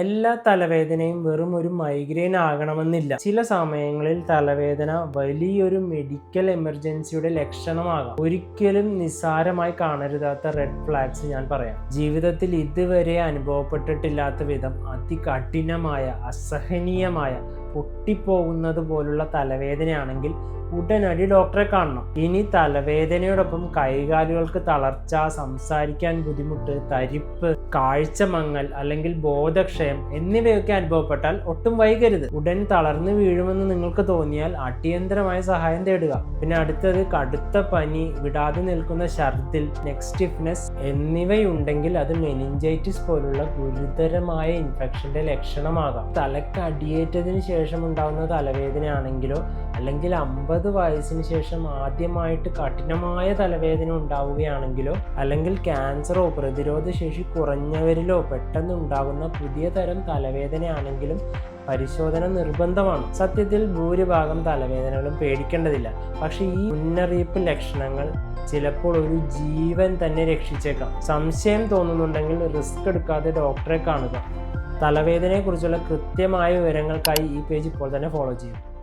എല്ലാ തലവേദനയും വെറും ഒരു മൈഗ്രെയിൻ ആകണമെന്നില്ല. ചില സമയങ്ങളിൽ തലവേദന വലിയൊരു മെഡിക്കൽ എമർജൻസിയുടെ ലക്ഷണമാകാം. ഒരിക്കലും നിസ്സാരമായി കാണരുതാത്ത റെഡ് ഫ്ലാഗ്സ് ഞാൻ പറയാം. ജീവിതത്തിൽ ഇതുവരെ അനുഭവപ്പെട്ടിട്ടില്ലാത്ത വിധം അതികഠിനമായ, അസഹനീയമായ, പൊട്ടിപ്പോകുന്നത് പോലുള്ള തലവേദനയാണെങ്കിൽ ഉടനടി ഡോക്ടറെ കാണണം. ഇനി തലവേദനയോടൊപ്പം കൈകാലുകൾക്ക് തളർച്ച, സംസാരിക്കാൻ ബുദ്ധിമുട്ട്, തരിപ്പ്, കാഴ്ച മങ്ങൽ അല്ലെങ്കിൽ ബോധക്ഷയം എന്നിവയൊക്കെ അനുഭവപ്പെട്ടാൽ ഒട്ടും വൈകരുത്. ഉടൻ തളർന്നു വീഴുമെന്ന് നിങ്ങൾക്ക് തോന്നിയാൽ അടിയന്തരമായ സഹായം തേടുക. പിന്നെ അടുത്തത് കടുത്ത പനി, വിടാതെ നിൽക്കുന്ന ഛർദിൽ, നെക്ക് സ്റ്റിഫ്നെസ് എന്നിവയുണ്ടെങ്കിൽ അത് മെനിഞ്ചൈറ്റിസ് പോലുള്ള ഗുരുതരമായ ഇൻഫെക്ഷന്റെ ലക്ഷണമാകാം. തലക്ക് അടിയേറ്റതിന് ശേഷം ഉണ്ടാകുന്ന തലവേദനയാണെങ്കിലോ അല്ലെങ്കിൽ 50 വയസ്സിന് ശേഷം ആദ്യമായിട്ട് കഠിനമായ തലവേദന ഉണ്ടാവുകയാണെങ്കിലോ അല്ലെങ്കിൽ ക്യാൻസറോ പ്രതിരോധ ശേഷി കുറഞ്ഞവരിലോ പെട്ടെന്ന് ഉണ്ടാകുന്ന പുതിയ തരം തലവേദനയാണെങ്കിലും പരിശോധന നിർബന്ധമാണ്. സത്യത്തിൽ ഭൂരിഭാഗം തലവേദനകളും പേടിക്കേണ്ടതില്ല. പക്ഷേ ഈ മുന്നറിയിപ്പ് ലക്ഷണങ്ങൾ ചിലപ്പോൾ ഒരു ജീവൻ തന്നെ രക്ഷിച്ചേക്കാം. സംശയം തോന്നുന്നുണ്ടെങ്കിൽ റിസ്ക് എടുക്കാതെ ഡോക്ടറെ കാണുക. തലവേദനയെക്കുറിച്ചുള്ള കൃത്യമായ വിവരങ്ങൾക്കായി ഈ പേജ് ഇപ്പോൾ തന്നെ ഫോളോ ചെയ്യും.